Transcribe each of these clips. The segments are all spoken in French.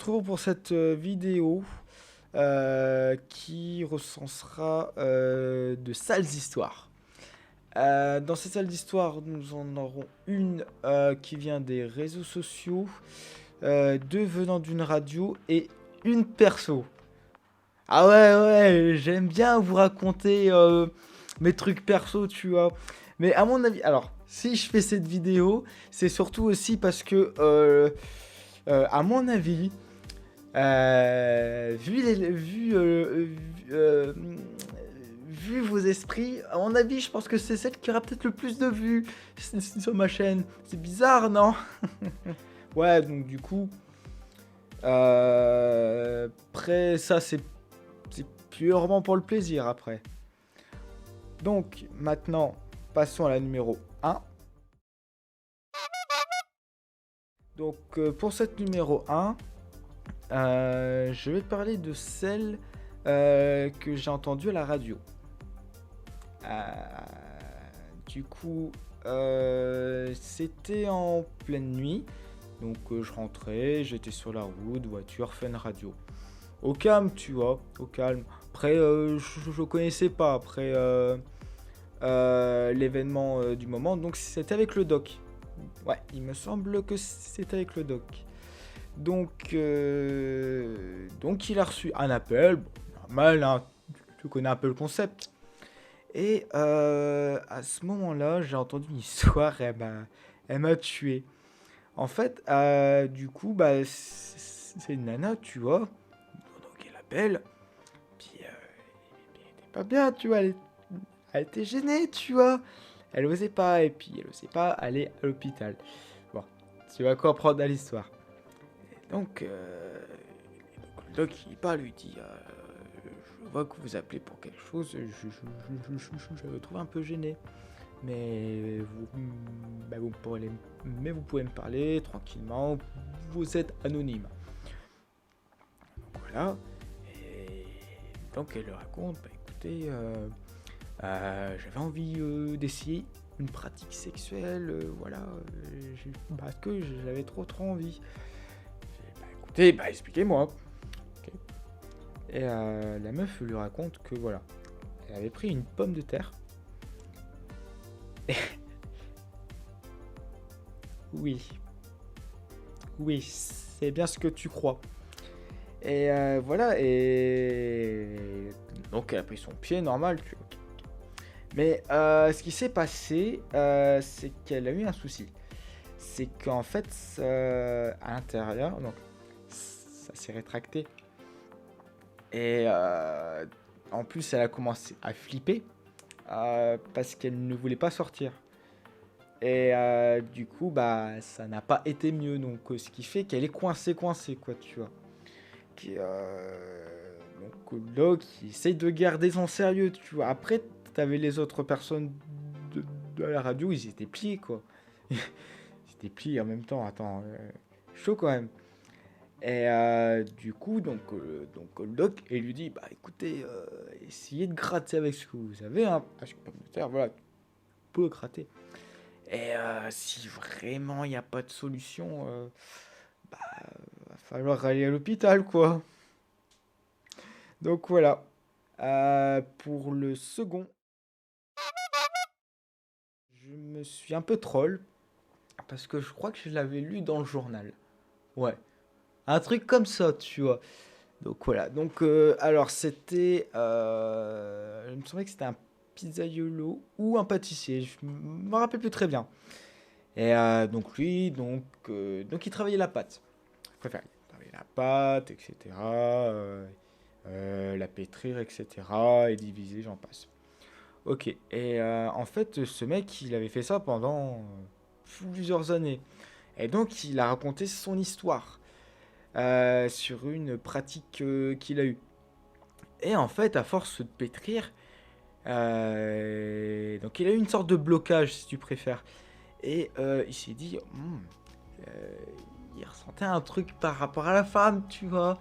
retrouvons pour cette vidéo qui recensera de sales histoires. Dans ces salles d'histoire, nous en aurons une qui vient des réseaux sociaux, deux venant d'une radio et une perso. Ah ouais, j'aime bien vous raconter mes trucs perso, tu vois. Mais à mon avis, alors, si je fais cette vidéo, c'est surtout aussi parce que, à mon avis, vu vos esprits, à mon avis, je pense que c'est celle qui aura peut-être le plus de vues sur ma chaîne. C'est bizarre, non? Ouais, donc du coup, après ça, c'est purement pour le plaisir après. Donc maintenant, passons à la numéro 1. Donc pour cette numéro 1, je vais parler de celle que j'ai entendue à la radio. Du coup, c'était en pleine nuit. Donc je rentrais, j'étais sur la route, voiture, fun radio. Au calme, tu vois, au calme. Après, je connaissais pas après l'événement du moment, donc c'était avec le doc. Ouais, il me semble que c'était avec le doc. Donc il a reçu un appel, bon, normal, hein, tu connais un peu le concept. Et à ce moment-là, j'ai entendu une histoire, elle m'a tué. En fait, du coup, bah, c'est une nana, tu vois. Donc elle appelle, puis elle était pas bien, tu vois. Elle était gênée, tu vois. Elle osait pas, et puis elle osait pas aller à l'hôpital. Bon, tu vas comprendre à l'histoire. Donc, le doc, il parle, lui dit je vois que vous appelez pour quelque chose, je me trouve un peu gêné. Mais vous pouvez me parler tranquillement, vous êtes anonyme. Donc voilà. Et donc elle le raconte, écoutez, j'avais envie d'essayer une pratique sexuelle, voilà, parce que j'avais trop envie. Écoutez, expliquez-moi. Okay. Et la meuf lui raconte que voilà, elle avait pris une pomme de terre. Oui, c'est bien ce que tu crois. Et voilà, et donc elle a pris son pied normal, tu vois. Mais ce qui s'est passé, c'est qu'elle a eu un souci. C'est qu'en fait, à l'intérieur, donc ça s'est rétracté. Et en plus, elle a commencé à flipper parce qu'elle ne voulait pas sortir. Et du coup, bah, ça n'a pas été mieux. Donc, ce qui fait qu'elle est coincée, quoi, tu vois. Donc, là, qui essaye de garder son sérieux, tu vois. Après, t'avais les autres personnes de la radio, ils étaient pliés, quoi. Ils étaient pliés en même temps. Attends, chaud quand même. Et du coup, donc le doc, il lui dit, bah écoutez, essayez de gratter avec ce que vous avez, hein, parce que pomme de terre, voilà, tu peux gratter. Et si vraiment il n'y a pas de solution, bah, va falloir aller à l'hôpital, quoi. Donc voilà. Pour le second, je me suis un peu troll, parce que je crois que je l'avais lu dans le journal. Ouais, un truc comme ça, tu vois. Donc voilà, donc alors c'était, il me semblait que c'était un pizzaiolo ou un pâtissier, je me rappelle plus très bien. Et donc lui, donc il travaillait la pâte. Je préfère, il travaillait la pâte, etc. La pétrir, etc. Et diviser, j'en passe. Ok, et en fait, ce mec, il avait fait ça pendant plusieurs années. Et donc, il a raconté son histoire sur une pratique qu'il a eue. Et en fait, à force de pétrir, donc il a eu une sorte de blocage, si tu préfères. Et il s'est dit, euh, il ressentait un truc par rapport à la femme, tu vois.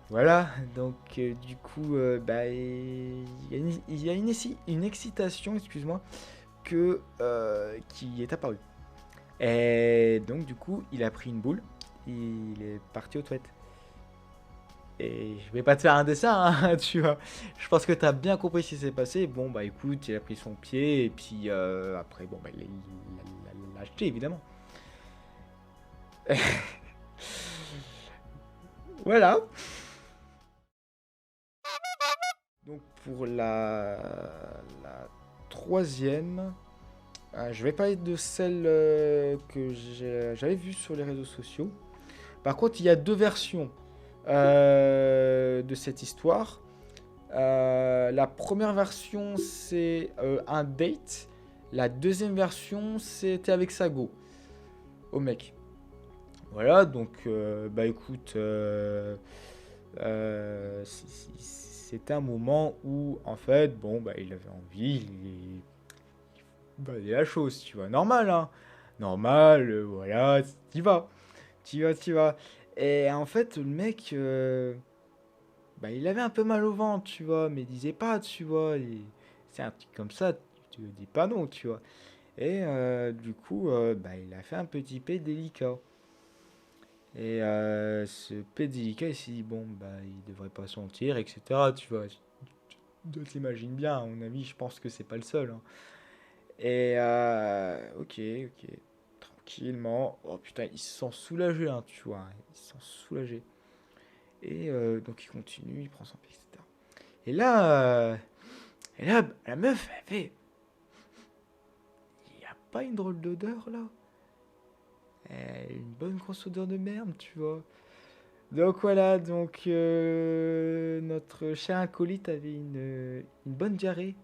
Voilà, donc du coup, bah, il y a une excitation, excuse-moi, qui est apparue. Et donc du coup, il a pris une boule, il est parti aux toilettes. Et je vais pas te faire un dessin, hein, tu vois. Je pense que t'as bien compris ce qui s'est passé. Bon, bah écoute, il a pris son pied, et puis après, bon, bah l'a acheté, évidemment. Voilà. Donc pour la troisième, je vais parler de celle que j'avais vue sur les réseaux sociaux. Par contre, il y a deux versions de cette histoire. La première version, c'est un date. La deuxième version, c'était avec Sago, au mec. Voilà, donc, bah écoute, c'était un moment où, en fait, bon, bah il avait envie, bah, il la chose, tu vois, normal, hein. Normal, voilà, t'y vas, t'y vas, t'y vas. Et en fait, le mec, bah, il avait un peu mal au ventre, tu vois, mais il disait pas, tu vois. C'est un truc comme ça, tu ne dis pas non, tu vois. Et du coup, bah, il a fait un petit P délicat. Et ce P délicat, il s'est dit, bon, bah, il devrait pas sentir, etc. Tu vois, tu t'imagines bien, à mon avis, je pense que c'est pas le seul, hein. Et ok, ok, tranquillement. Oh putain, il se sent soulagé, hein, tu vois. Il se sent soulagé. Et donc il continue, il prend son P, etc. Et là, la meuf, elle fait, il y a pas une drôle d'odeur là? Une bonne grosse odeur de merde, tu vois. Donc voilà, donc notre cher acolyte avait une bonne diarrhée.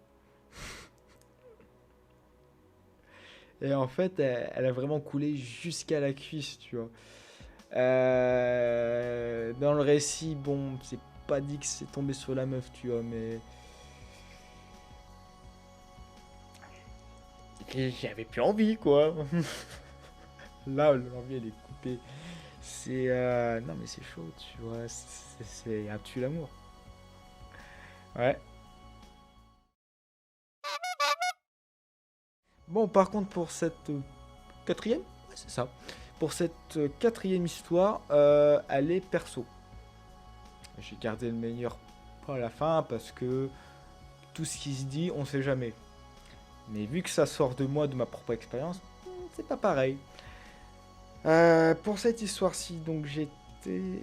Et en fait, elle a vraiment coulé jusqu'à la cuisse, tu vois. Dans le récit, bon, c'est pas dit que c'est tombé sur la meuf, tu vois, mais j'avais plus envie, quoi. Là, l'envie, elle est coupée. C'est. Non, mais c'est chaud, tu vois. C'est un tue l'amour. Ouais. Bon, par contre, pour cette quatrième, ouais, c'est ça. Pour cette quatrième histoire, elle est perso. J'ai gardé le meilleur pour la fin parce que tout ce qui se dit, on sait jamais. Mais vu que ça sort de moi, de ma propre expérience, c'est pas pareil. Pour cette histoire-ci, donc j'étais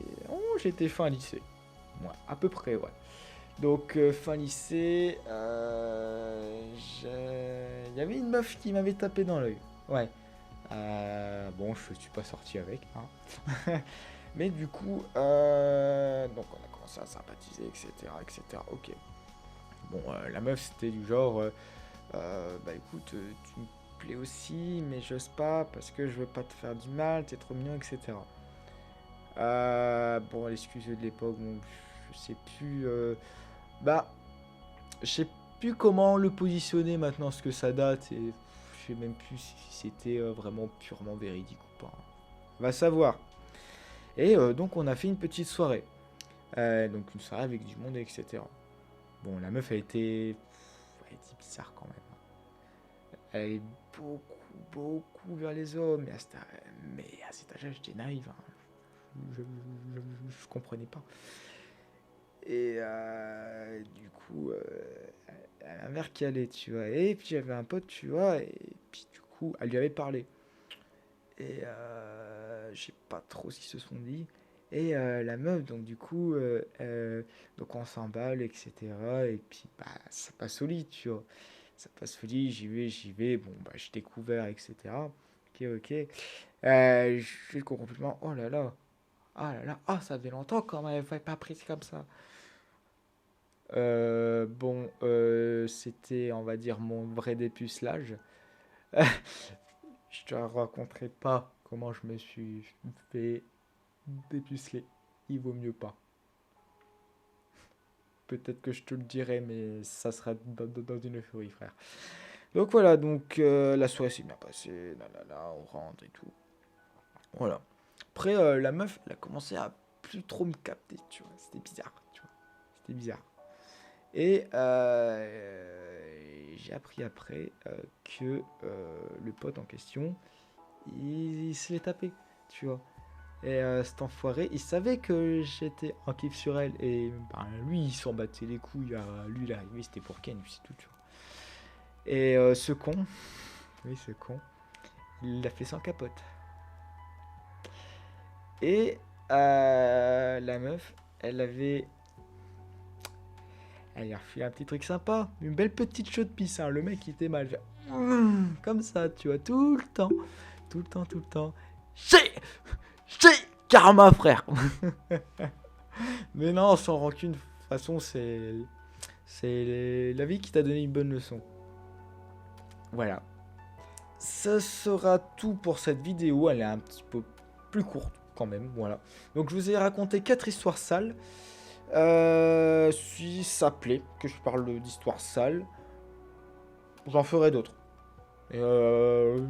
fin lycée. Ouais, à peu près, ouais. Donc fin lycée, il y avait une meuf qui m'avait tapé dans l'œil. Ouais. Bon, je suis pas sorti avec, hein. Mais du coup, donc on a commencé à sympathiser, etc., etc. Ok. Bon, la meuf c'était du genre, bah écoute, tu me plais aussi, mais j'ose pas parce que je veux pas te faire du mal, t'es trop mignon, etc. Bon, l'excuse de l'époque, bon, je sais plus. Bah, je sais plus comment le positionner maintenant, ce que ça date, et je sais même plus si c'était vraiment purement véridique ou pas. Va savoir. Et donc on a fait une petite soirée. Donc une soirée avec du monde, etc. Bon, la meuf elle était bizarre quand même. Elle allait beaucoup, beaucoup vers les hommes, mais à cet âge-là, j'étais naïf, hein. Je comprenais pas. Et du coup, la mère qui allait, tu vois. Et puis j'avais un pote, tu vois, et puis du coup, elle lui avait parlé. Et je sais pas trop ce qu'ils se sont dit. Et la meuf, donc du coup, donc on s'emballe, etc. Et puis, bah, ça passe au lit, tu vois. Ça passe au lit, j'y vais. Bon, bah, j'ai découvert, etc. Ok, ok. Je suis complètement, oh là là, ah là là, ah, ça fait longtemps quand même, elle m'avait pas pris comme ça. Bon, c'était, on va dire, mon vrai dépucelage. Je te raconterai pas comment je me suis fait dépuceler. Il vaut mieux pas. Peut-être que je te le dirai, mais ça sera dans une euphorie, frère. Donc voilà, donc la soirée s'est bien passée, là là là, on rentre et tout. Voilà. Après, la meuf, elle a commencé à plus trop me capter, tu vois. C'était bizarre, tu vois. C'était bizarre. Et j'ai appris après que le pote en question, il se l'est tapé, tu vois. Et cet enfoiré, il savait que j'étais en kiff sur elle. Et ben, lui, il s'en battait les couilles. Lui, il est arrivé, c'était pour Ken, puis c'est tout, tu vois. Et ce con, oui, ce con, il l'a fait sans capote. Et la meuf, elle a refait un petit truc sympa. Une belle petite chaude pisse, hein. Le mec, il était mal. Comme ça, tu vois, tout le temps. Tout le temps, tout le temps. Chez Karma, frère. Mais non, sans rancune. De toute façon, c'est la vie qui t'a donné une bonne leçon. Voilà. Ça sera tout pour cette vidéo. Elle est un petit peu plus courte quand même. Voilà. Donc je vous ai raconté 4 histoires sales. Si ça plaît que je parle d'histoires sales, j'en ferai d'autres. Et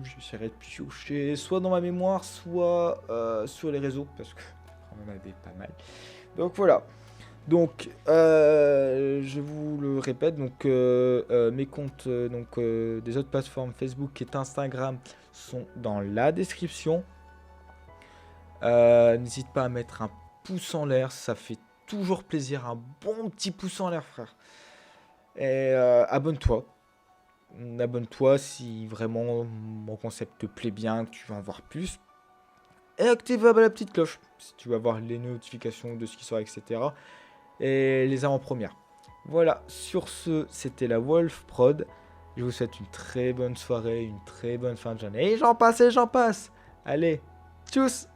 j'essaierai de piocher soit dans ma mémoire, soit sur les réseaux, parce que on en avait pas mal. Donc voilà. Donc, je vous le répète, donc mes comptes des autres plateformes Facebook et Instagram sont dans la description. N'hésite pas à mettre un pouce en l'air, ça fait toujours plaisir, un bon petit pouce en l'air, frère. Et abonne-toi. Abonne-toi si vraiment mon concept te plaît bien, que tu veux en voir plus. Et active la petite cloche si tu veux avoir les notifications de ce qui sort, etc. Et les avant-premières. Voilà, sur ce, c'était la Wolf Prod. Je vous souhaite une très bonne soirée, une très bonne fin de journée. Et j'en passe. Allez, tchuss!